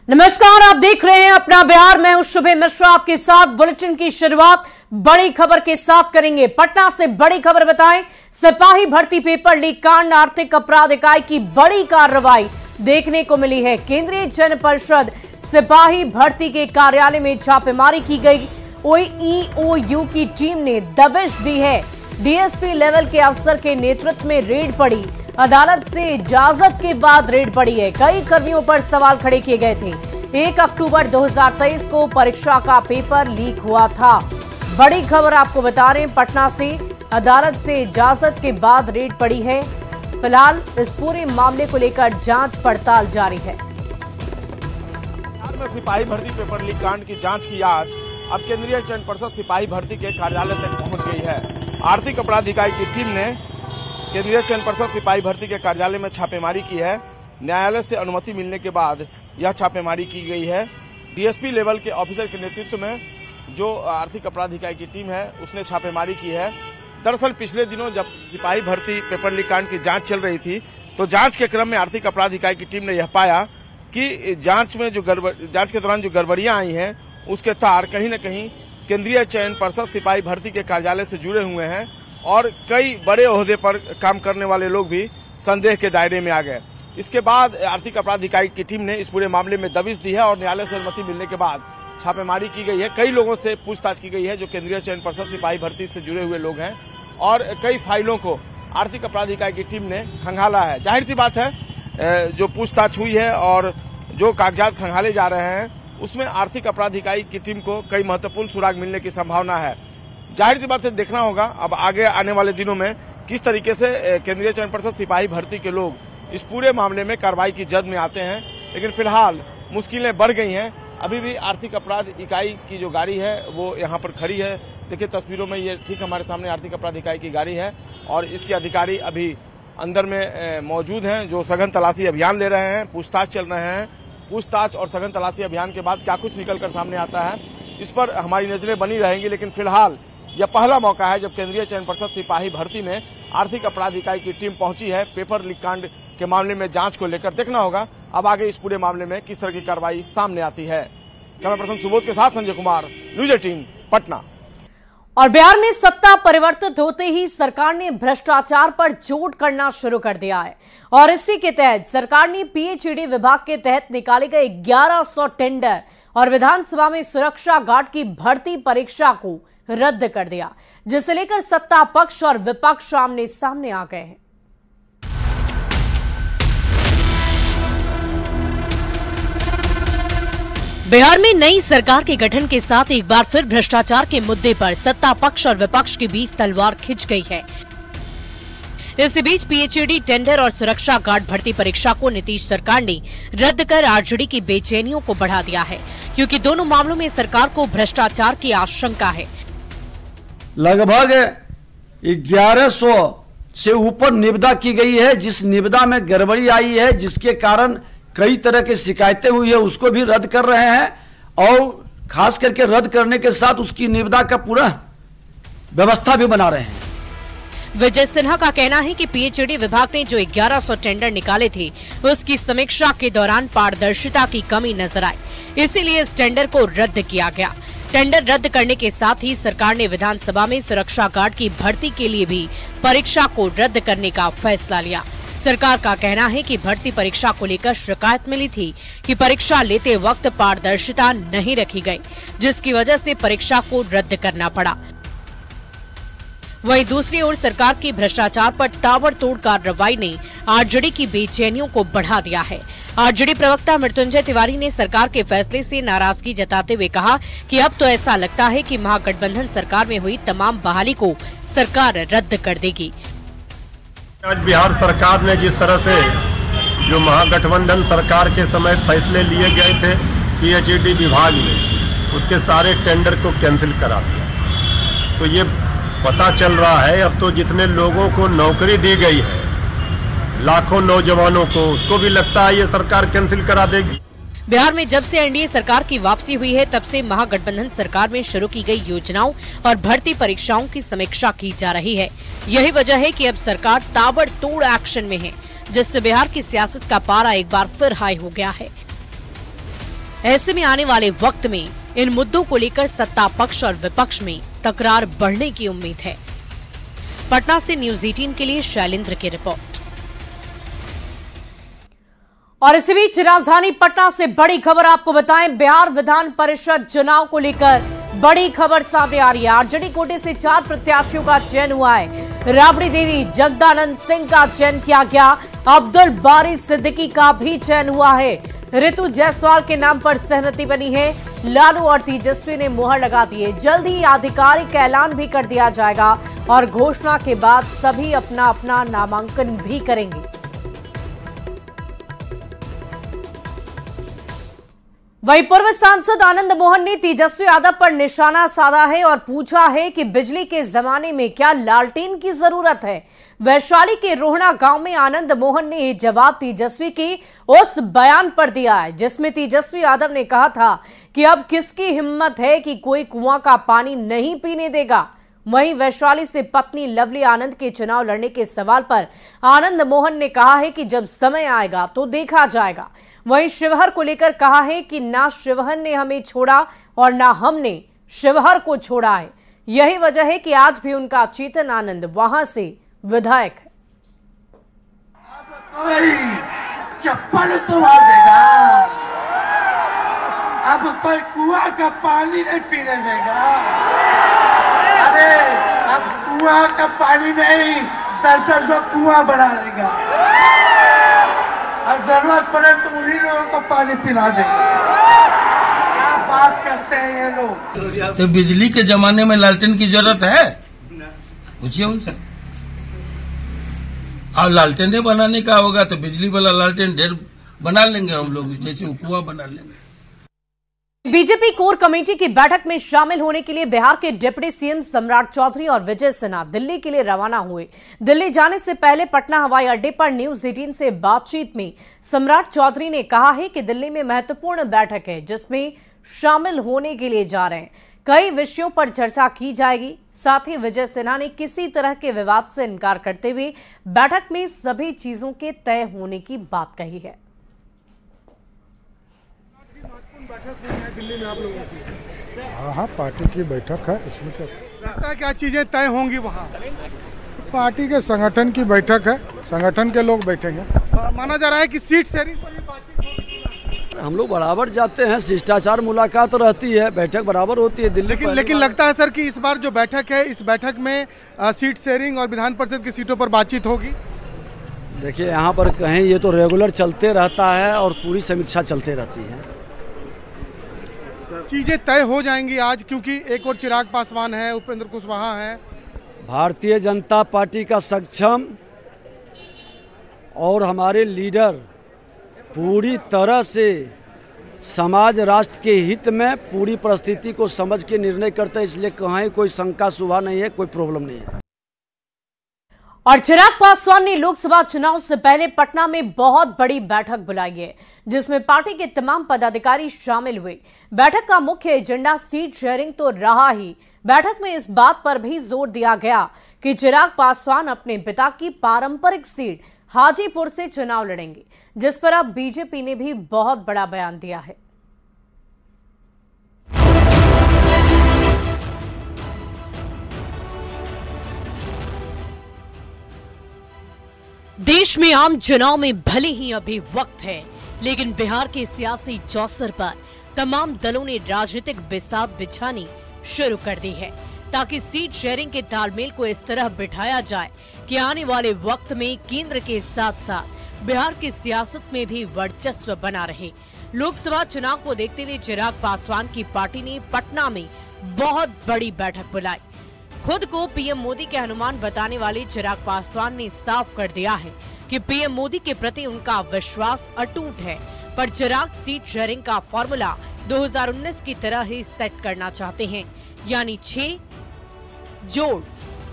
नमस्कार, आप देख रहे हैं अपना बिहार। मैं हूं शुभे मिश्रा, आपके साथ बुलेटिन की शुरुआत बड़ी खबर के साथ करेंगे। पटना से बड़ी खबर बताएं, सिपाही भर्ती पेपर लीक कांड, आर्थिक अपराध इकाई की बड़ी कार्रवाई देखने को मिली है। केंद्रीय चयन परिषद सिपाही भर्ती के कार्यालय में छापेमारी की गई। ईओयू की टीम ने दबिश दी है। डीएसपी लेवल के अफसर के नेतृत्व में रेड पड़ी। अदालत से इजाजत के बाद रेड पड़ी है। कई कर्मियों पर सवाल खड़े किए गए थे। 1 अक्टूबर 2023 को परीक्षा का पेपर लीक हुआ था। बड़ी खबर आपको बता रहे हैं, पटना से अदालत से इजाजत के बाद रेड पड़ी है। फिलहाल इस पूरे मामले को लेकर जांच पड़ताल जारी है। बिहार में सिपाही भर्ती पेपर लीक कांड की जांच की आज अब केंद्रीय चयन परिषद सिपाही भर्ती के कार्यालय तक पहुंच गई है। आर्थिक अपराध इकाई की टीम ने केंद्रीय चयन परिषद सिपाही भर्ती के कार्यालय में छापेमारी की है। न्यायालय से अनुमति मिलने के बाद यह छापेमारी की गई है। डीएसपी लेवल के ऑफिसर के नेतृत्व में जो आर्थिक अपराध इकाई की टीम है उसने छापेमारी की है। दरअसल पिछले दिनों जब सिपाही भर्ती पेपर लीक कांड की जांच चल रही थी तो जांच के क्रम में आर्थिक अपराध इकाई की टीम ने यह पाया कि जांच के दौरान जो गड़बड़ियां आई हैं उसके तार कहीं न कहीं केंद्रीय चयन परिषद सिपाही भर्ती के कार्यालय से जुड़े हुए हैं और कई बड़े ओहदे पर काम करने वाले लोग भी संदेह के दायरे में आ गए। इसके बाद आर्थिक अपराध इकाई की टीम ने इस पूरे मामले में दबिश दी है और न्यायालय से अनुमति मिलने के बाद छापेमारी की गई है। कई लोगों से पूछताछ की गई है जो केंद्रीय चयन परिषद सिपाही भर्ती से जुड़े हुए लोग हैं और कई फाइलों को आर्थिक अपराध इकाई की टीम ने खंगाला है। जाहिर सी बात है, जो पूछताछ हुई है और जो कागजात खंगाले जा रहे हैं उसमें आर्थिक अपराध इकाई की टीम को कई महत्वपूर्ण सुराग मिलने की संभावना है। जाहिर सी बात है, देखना होगा अब आगे आने वाले दिनों में किस तरीके से केंद्रीय चयन परिषद सिपाही भर्ती के लोग इस पूरे मामले में कार्रवाई की जद में आते हैं। लेकिन फिलहाल मुश्किलें बढ़ गई हैं। अभी भी आर्थिक अपराध इकाई की जो गाड़ी है वो यहाँ पर खड़ी है। देखिए तस्वीरों में, ये ठीक हमारे सामने आर्थिक अपराध इकाई की गाड़ी है और इसके अधिकारी अभी अंदर में मौजूद हैं जो सघन तलाशी अभियान ले रहे हैं। पूछताछ चल रहे हैं। पूछताछ और सघन तलाशी अभियान के बाद क्या कुछ निकल कर सामने आता है इस पर हमारी नजरें बनी रहेंगी। लेकिन फिलहाल यह पहला मौका है जब केंद्रीय चयन परिषद सिपाही भर्ती में आर्थिक अपराध इकाई की टीम पहुंची है पेपर लीक कांड के मामले में जांच को लेकर। देखना होगा अब आगे इस पूरे मामले में किस तरह की कार्रवाई सामने आती है। कैमरा पर्सन सुबोध के साथ संजय कुमार, न्यूज 18 पटना। और बिहार में सत्ता परिवर्तित होते ही सरकार ने भ्रष्टाचार पर चोट करना शुरू कर दिया है और इसी के तहत सरकार ने पीएचईडी विभाग के तहत निकाले गए 1100 टेंडर और विधानसभा में सुरक्षा गार्ड की भर्ती परीक्षा को रद्द कर दिया, जिसे लेकर सत्ता पक्ष और विपक्ष आमने सामने आ गए हैं। बिहार में नई सरकार के गठन के साथ एक बार फिर भ्रष्टाचार के मुद्दे पर सत्ता पक्ष और विपक्ष के बीच तलवार खिंच गई है। इसी बीच पीएचईडी टेंडर और सुरक्षा गार्ड भर्ती परीक्षा को नीतीश सरकार ने रद्द कर आरजेडी की बेचैनियों को बढ़ा दिया है, क्योंकि दोनों मामलों में सरकार को भ्रष्टाचार की आशंका है। लगभग 1100 से ऊपर निविदा की गई है। जिस निविदा में गड़बड़ी आई है, जिसके कारण कई तरह की शिकायतें हुई है, उसको भी रद्द कर रहे हैं और खास करके रद्द करने के साथ उसकी निविदा का पूरा व्यवस्था भी बना रहे हैं। विजय सिन्हा का कहना है कि पीएचईडी विभाग ने जो 1100 टेंडर निकाले थे उसकी समीक्षा के दौरान पारदर्शिता की कमी नजर आई, इसीलिए इस टेंडर को रद्द किया गया। टेंडर रद्द करने के साथ ही सरकार ने विधानसभा में सुरक्षा गार्ड की भर्ती के लिए भी परीक्षा को रद्द करने का फैसला लिया। सरकार का कहना है कि भर्ती परीक्षा को लेकर शिकायत मिली थी कि परीक्षा लेते वक्त पारदर्शिता नहीं रखी गई, जिसकी वजह से परीक्षा को रद्द करना पड़ा। वहीं दूसरी ओर सरकार की भ्रष्टाचार पर ताबड़तोड़ कार्रवाई ने आरजेडी की बेचैनियों को बढ़ा दिया है। आरजेडी प्रवक्ता मृत्युंजय तिवारी ने सरकार के फैसले से नाराजगी जताते हुए कहा कि अब तो ऐसा लगता है कि महागठबंधन सरकार में हुई तमाम बहाली को सरकार रद्द कर देगी। आज बिहार सरकार ने जिस तरह से जो महागठबंधन सरकार के समय फैसले लिए गए थे पीएचईडी विभाग में, उसके सारे टेंडर को कैंसिल करा दिया। तो ये पता चल रहा है अब तो जितने लोगों को नौकरी दी गई है, लाखों नौजवानों को, उसको भी लगता है ये सरकार कैंसिल करा देगी। बिहार में जब से एनडीए सरकार की वापसी हुई है तब से महागठबंधन सरकार में शुरू की गई योजनाओं और भर्ती परीक्षाओं की समीक्षा की जा रही है। यही वजह है कि अब सरकार ताबड़तोड़ एक्शन में है, जिससे बिहार की सियासत का पारा एक बार फिर हाई हो गया है। ऐसे में आने वाले वक्त में इन मुद्दों को लेकर सत्ता पक्ष और विपक्ष में तकरार बढ़ने की उम्मीद है। पटना से न्यूज़ 18 के लिए शैलेंद्र की रिपोर्ट। और इसी बीच राजधानी पटना से बड़ी खबर आपको बताएं, बिहार विधान परिषद चुनाव को लेकर बड़ी खबर सामने आ रही है। आरजेडी कोटे से 4 प्रत्याशियों का चयन हुआ है। राबड़ी देवी जगदानंद सिंह का चयन किया गया। अब्दुल बारी सिद्दीकी का भी चयन हुआ है। ऋतु जायसवाल के नाम पर सहमति बनी है। लालू और तेजस्वी ने मुहर लगा दी है। जल्द ही आधिकारिक ऐलान भी कर दिया जाएगा और घोषणा के बाद सभी अपना अपना नामांकन भी करेंगे। वहीं पूर्व सांसद आनंद मोहन ने तेजस्वी यादव पर निशाना साधा है और पूछा है कि बिजली के जमाने में क्या लालटेन की जरूरत है। वैशाली के रोहना गांव में आनंद मोहन ने जवाब तेजस्वी के उस बयान पर दिया है जिसमें तेजस्वी यादव ने कहा था कि अब किसकी हिम्मत है कि कोई कुआं का पानी नहीं पीने देगा। वहीं वैशाली से पत्नी लवली आनंद के चुनाव लड़ने के सवाल पर आनंद मोहन ने कहा है कि जब समय आएगा तो देखा जाएगा। वहीं शिवहर को लेकर कहा है कि ना शिवहर ने हमें छोड़ा और ना हमने शिवहर को छोड़ा है। यही वजह है कि आज भी उनका चेतन आनंद वहां से विधायक है। कोई चप्पल तोड़ देगा, अब कोई कुआं का पानी नहीं पीने देगा। अरे अब कुआं का पानी नहीं 10-10 लोग कुआं बना लेगा और जरूरत पड़े तो उन्हीं लोगों को पानी पिला देगा। क्या बात करते हैं ये लोग। तो बिजली के जमाने में लालटेन की जरूरत है? पूछिए उनसे। और लालटेन बनाने का होगा तो बिजली वाला लालटेन ढेर बना लेंगे हम लोग, जैसे कुआं बना लेंगे। बीजेपी कोर कमेटी की बैठक में शामिल होने के लिए बिहार के डिप्टी सीएम सम्राट चौधरी और विजय सिन्हा दिल्ली के लिए रवाना हुए। दिल्ली जाने से पहले पटना हवाई अड्डे पर न्यूज़ 18 से बातचीत में सम्राट चौधरी ने कहा है कि दिल्ली में महत्वपूर्ण बैठक है जिसमें शामिल होने के लिए जा रहे हैं। कई विषयों पर चर्चा की जाएगी। साथ ही विजय सिन्हा ने किसी तरह के विवाद से इनकार करते हुए बैठक में सभी चीजों के तय होने की बात कही है। बैठक हुई है दिल्ली में आप लोगों की? हाँ, पार्टी की बैठक है। इसमें क्या चीजें तय होंगी वहाँ? पार्टी के संगठन की बैठक है, संगठन के लोग बैठेंगे। माना जा रहा है कि सीट शेयरिंग पर भी बातचीत होगी। हम लोग बराबर जाते हैं, शिष्टाचार मुलाकात रहती है, बैठक बराबर होती है दिल्ली। लेकिन लगता है सर कि इस बार जो बैठक है, इस बैठक में सीट शेयरिंग और विधान परिषद की सीटों पर बातचीत होगी। देखिए, यहाँ पर कहें ये तो रेगुलर चलते रहता है और पूरी समीक्षा चलते रहती है। चीजें तय हो जाएंगी आज, क्योंकि एक और चिराग पासवान है, उपेंद्र कुशवाहा है। भारतीय जनता पार्टी का सक्षम और हमारे लीडर पूरी तरह से समाज राष्ट्र के हित में पूरी परिस्थिति को समझ के निर्णय करते हैं, इसलिए कहीं कोई शंका शुभा नहीं है, कोई प्रॉब्लम नहीं है। और चिराग पासवान ने लोकसभा चुनाव से पहले पटना में बहुत बड़ी बैठक बुलाई है जिसमें पार्टी के तमाम पदाधिकारी शामिल हुए। बैठक का मुख्य एजेंडा सीट शेयरिंग तो रहा ही, बैठक में इस बात पर भी जोर दिया गया कि चिराग पासवान अपने पिता की पारंपरिक सीट हाजीपुर से चुनाव लड़ेंगे, जिस पर अब बीजेपी ने भी बहुत बड़ा बयान दिया है। देश में आम चुनाव में भले ही अभी वक्त है, लेकिन बिहार के सियासी चौसर पर तमाम दलों ने राजनीतिक बिसात बिछानी शुरू कर दी है ताकि सीट शेयरिंग के तालमेल को इस तरह बिठाया जाए कि आने वाले वक्त में केंद्र के साथ साथ बिहार की सियासत में भी वर्चस्व बना रहे। लोकसभा चुनाव को देखते हुए चिराग पासवान की पार्टी ने पटना में बहुत बड़ी बैठक बुलाई। खुद को पीएम मोदी के हनुमान बताने वाले चिराग पासवान ने साफ कर दिया है कि पीएम मोदी के प्रति उनका विश्वास अटूट है, पर चिराग सीट शेयरिंग का फॉर्मूला 2019 की तरह ही सेट करना चाहते हैं, यानी 6 जोड़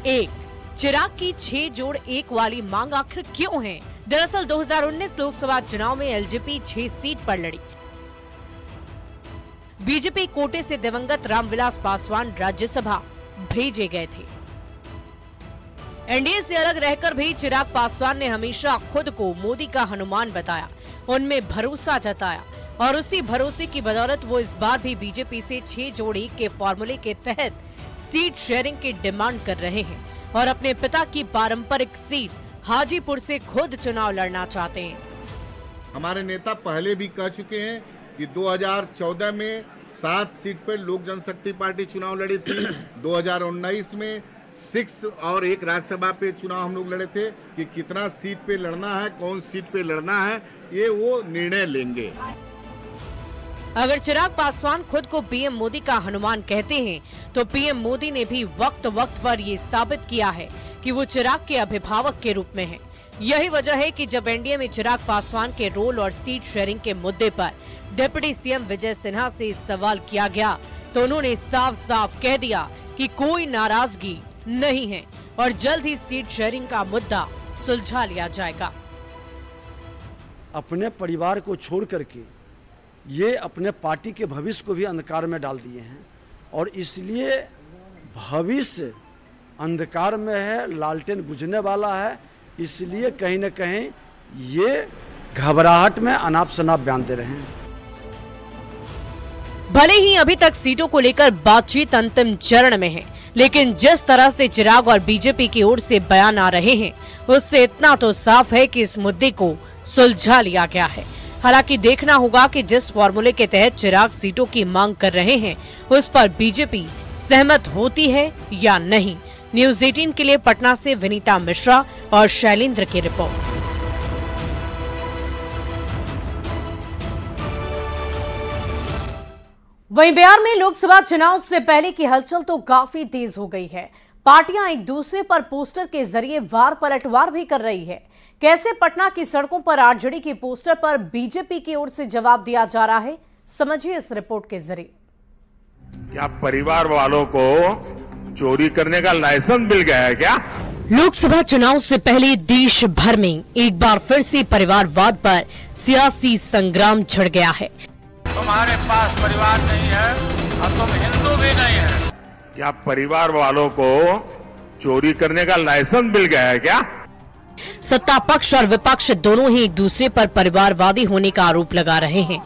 1। चिराग की 6 जोड़ 1 वाली मांग आखिर क्यों है? दरअसल 2019 लोकसभा चुनाव में एलजेपी 6 सीट पर लड़ी। बीजेपी कोटे से दिवंगत रामविलास पासवान राज्यसभा भेजे गए थे। एनडीए से अलग रहकर भी चिराग पासवान ने हमेशा खुद को मोदी का हनुमान बताया, उनमें भरोसा जताया और उसी भरोसे की बदौलत वो इस बार भी बीजेपी से 6 जोड़ी के फॉर्मूले के तहत सीट शेयरिंग की डिमांड कर रहे हैं और अपने पिता की पारंपरिक सीट हाजीपुर से खुद चुनाव लड़ना चाहते हैं। हमारे नेता पहले भी कह चुके हैं कि 2014 में 7 सीट पर लोक जनशक्ति पार्टी चुनाव लड़ी थी, 2019 में 6 और 1 राज्यसभा पे चुनाव हम लोग लड़े थे कि कितना सीट पे लड़ना है, कौन सीट पे लड़ना है, ये वो निर्णय लेंगे। अगर चिराग पासवान खुद को पीएम मोदी का हनुमान कहते हैं तो पीएम मोदी ने भी वक्त वक्त पर ये साबित किया है कि वो चिराग के अभिभावक के रूप में हैं। यही वजह है कि जब एनडीए में चिराग पासवान के रोल और सीट शेयरिंग के मुद्दे पर डिप्टी सीएम विजय सिन्हा से सवाल किया गया तो उन्होंने साफ साफ कह दिया कि कोई नाराजगी नहीं है और जल्द ही सीट शेयरिंग का मुद्दा सुलझा लिया जाएगा। अपने परिवार को छोड़ करके ये अपने पार्टी के भविष्य को भी अंधकार में डाल दिए हैं और इसलिए भविष्य अंधकार में है, लालटेन बुझने वाला है। इसलिए कहीं न कहीं ये घबराहट में अनाप शनाप बयान दे रहे हैं। भले ही अभी तक सीटों को लेकर बातचीत अंतिम चरण में है, लेकिन जिस तरह से चिराग और बीजेपी की ओर से बयान आ रहे हैं उससे इतना तो साफ है कि इस मुद्दे को सुलझा लिया गया है। हालांकि देखना होगा कि जिस फॉर्मूले के तहत चिराग सीटों की मांग कर रहे हैं उस पर बीजेपी सहमत होती है या नहीं। न्यूज़ 18 के लिए पटना से विनीता मिश्रा और शैलेंद्र की रिपोर्ट। वहीं बिहार में लोकसभा चुनाव से पहले की हलचल तो काफी तेज हो गई है। पार्टियां एक दूसरे पर पोस्टर के जरिए वार पलटवार भी कर रही है। कैसे पटना की सड़कों पर आरजेडी के पोस्टर पर बीजेपी की ओर से जवाब दिया जा रहा है, समझिए इस रिपोर्ट के जरिए। क्या परिवार वालों को चोरी करने का लाइसेंस मिल गया है क्या? लोकसभा चुनाव से पहले देश भर में एक बार फिर से परिवारवाद पर सियासी संग्राम छिड़ गया है। तुम्हारे पास परिवार नहीं है और तुम हिंदू भी नहीं है। क्या परिवार वालों को चोरी करने का लाइसेंस मिल गया है क्या? सत्ता पक्ष और विपक्ष दोनों ही एक दूसरे पर परिवारवादी होने का आरोप लगा रहे हैं।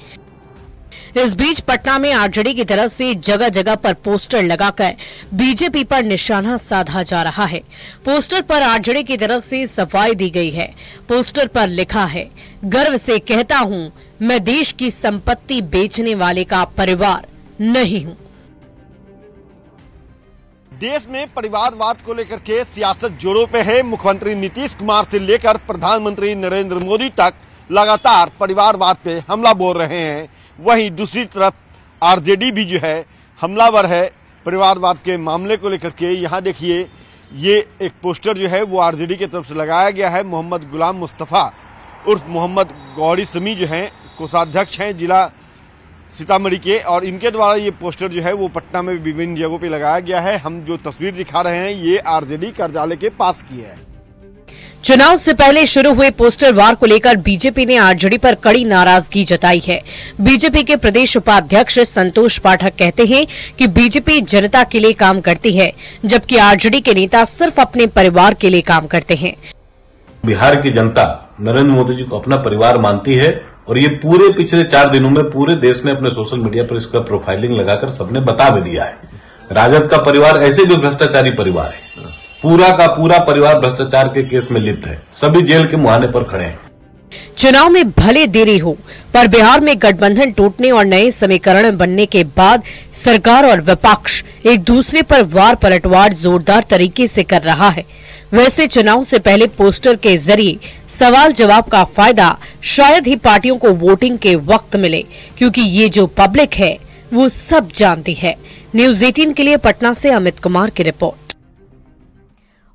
इस बीच पटना में आरजेडी की तरफ से जगह जगह पर पोस्टर लगाकर बीजेपी पर निशाना साधा जा रहा है। पोस्टर पर आरजेडी की तरफ से सफाई दी गई है। पोस्टर पर लिखा है, गर्व से कहता हूं मैं देश की संपत्ति बेचने वाले का परिवार नहीं हूं। देश में परिवारवाद को लेकर के सियासत जोरों पे है। मुख्यमंत्री नीतीश कुमार से लेकर प्रधानमंत्री नरेंद्र मोदी तक लगातार परिवारवाद पे हमला बोल रहे हैं। वहीं दूसरी तरफ आरजेडी भी जो है हमलावर है परिवारवाद के मामले को लेकर के। यहाँ देखिए, ये एक पोस्टर जो है वो आरजेडी की तरफ से लगाया गया है। मोहम्मद गुलाम मुस्तफा उर्फ मोहम्मद गौरी समी जो हैं कोषाध्यक्ष हैं जिला सीतामढ़ी के, और इनके द्वारा ये पोस्टर जो है वो पटना में विभिन्न जगहों पे लगाया गया है। हम जो तस्वीर दिखा रहे हैं ये आरजेडी कार्यालय के पास की है। चुनाव से पहले शुरू हुए पोस्टर वार को लेकर बीजेपी ने आरजेडी पर कड़ी नाराजगी जताई है। बीजेपी के प्रदेश उपाध्यक्ष संतोष पाठक कहते हैं कि बीजेपी जनता के लिए काम करती है, जबकि आरजेडी के नेता सिर्फ अपने परिवार के लिए काम करते हैं। बिहार की जनता नरेंद्र मोदी जी को अपना परिवार मानती है और ये पूरे पिछले 4 दिनों में पूरे देश ने अपने सोशल मीडिया पर इसका प्रोफाइलिंग लगाकर सबने बता भी दिया है। राजद का परिवार ऐसे भी भ्रष्टाचारी परिवार है। पूरा का पूरा परिवार भ्रष्टाचार के केस में लिप्त है। सभी जेल के मुहाने पर खड़े हैं। चुनाव में भले देरी हो, पर बिहार में गठबंधन टूटने और नए समीकरण बनने के बाद सरकार और विपक्ष एक दूसरे पर वार पलटवार जोरदार तरीके से कर रहा है। वैसे चुनाव से पहले पोस्टर के जरिए सवाल जवाब का फायदा शायद ही पार्टियों को वोटिंग के वक्त मिले, क्योंकि ये जो पब्लिक है वो सब जानती है। न्यूज़ 18 के लिए पटना से अमित कुमार की रिपोर्ट।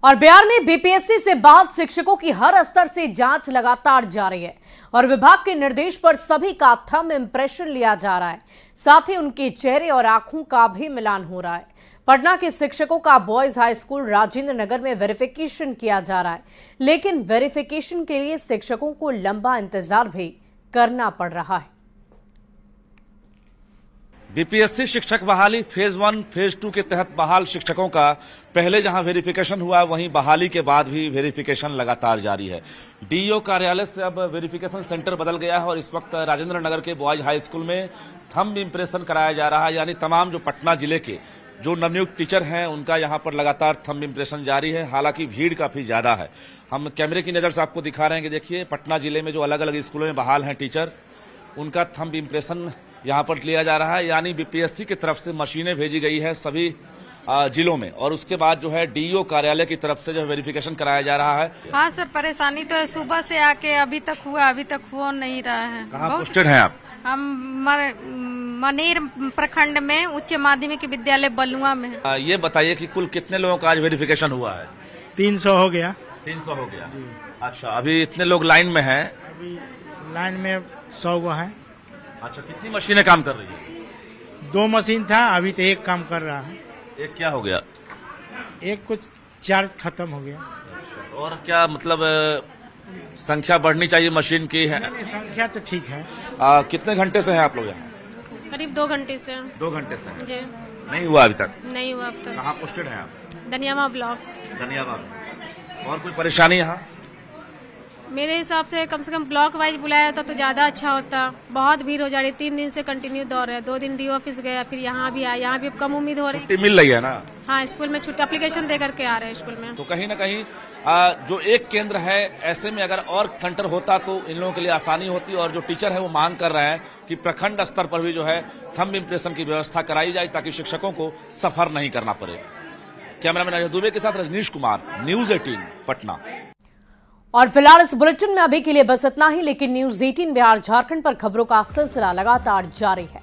और बिहार में बीपीएससी से बहाल शिक्षकों की हर स्तर से जांच लगातार जारी है और विभाग के निर्देश पर सभी का थंब इम्प्रेशन लिया जा रहा है। साथ ही उनके चेहरे और आंखों का भी मिलान हो रहा है। पटना के शिक्षकों का boys high school Rajendra Nagar में वेरिफिकेशन किया जा रहा है, लेकिन वेरिफिकेशन के लिए शिक्षकों को लंबा इंतजार भी करना पड़ रहा है। बीपीएससी शिक्षक बहाली फेज 1 फेज 2 के तहत बहाल शिक्षकों का पहले जहां वेरिफिकेशन हुआ वहीं बहाली के बाद भी वेरिफिकेशन लगातार जारी है। डीईओ कार्यालय से अब वेरिफिकेशन सेंटर बदल गया है और इस वक्त राजेंद्र नगर के बॉयज हाई स्कूल में थंब इम्प्रेशन कराया जा रहा है, यानी तमाम जो पटना जिले के जो नवनियुक्त टीचर हैं उनका यहां पर लगातार थंब इम्प्रेशन जारी है। हालांकि भीड़ काफी ज्यादा है। हम कैमरे की नजर से आपको दिखा रहे हैं कि देखिए पटना जिले में जो अलग अलग स्कूलों में बहाल हैं टीचर, उनका थंब इम्प्रेशन यहां पर लिया जा रहा है, यानी बीपीएससी की तरफ से मशीनें भेजी गई है सभी जिलों में और उसके बाद जो है डीईओ कार्यालय की तरफ से जो वेरिफिकेशन कराया जा रहा है। हाँ सर, परेशानी तो है, सुबह से आके अभी तक हो नहीं रहा है। कहाँ पोस्टेड हैं आप? हम मनेर प्रखंड में उच्च माध्यमिक विद्यालय बलुआ में। ये बताइए कि कुल कितने लोगों का आज वेरिफिकेशन हुआ है? 300 हो गया। 300 हो गया। अच्छा, अभी इतने लोग लाइन में हैं? अभी लाइन में 100 गो है। अच्छा, कितनी मशीनें काम कर रही है? 2 मशीन था, अभी तो 1 काम कर रहा है। एक क्या हो गया? एक कुछ चार्ज खत्म हो गया। और क्या मतलब संख्या बढ़नी चाहिए मशीन की है? संख्या तो ठीक है। कितने घंटे से हैं आप लोग यहाँ? करीब 2 घंटे से। 2 घंटे से जी। नहीं हुआ अभी तक? नहीं हुआ अब तक। कहाँ पोस्टेड हैं आप? धनियावा ब्लॉक। धनियावा। और कोई परेशानी यहाँ? मेरे हिसाब से कम ब्लॉक वाइज बुलाया था तो ज्यादा अच्छा होता। बहुत भीड़ हो जा रही, 3 दिन से कंटिन्यू दौड़ रहे। 2 दिन डी ऑफिस गया, फिर यहाँ भी आया, यहाँ भी अब कम उम्मीद हो रही। छुट्टी मिल रही है ना? हाँ, स्कूल में छुट्टी एप्लीकेशन दे करके आ रहे हैं स्कूल में। तो कहीं ना कहीं जो एक केंद्र है, ऐसे में अगर और सेंटर होता तो इन लोगों के लिए आसानी होती। और जो टीचर है वो मांग कर रहे हैं कि प्रखंड स्तर पर भी जो है थंब इम्प्रेशन की व्यवस्था कराई जाए ताकि शिक्षकों को सफर नहीं करना पड़े। कैमरामैन अजय दुबे के साथ रजनीश कुमार, न्यूज 18 पटना। और फिलहाल इस बुलेटिन में अभी के लिए बस इतना ही, लेकिन न्यूज 18 बिहार झारखंड पर खबरों का सिलसिला लगातार जारी है।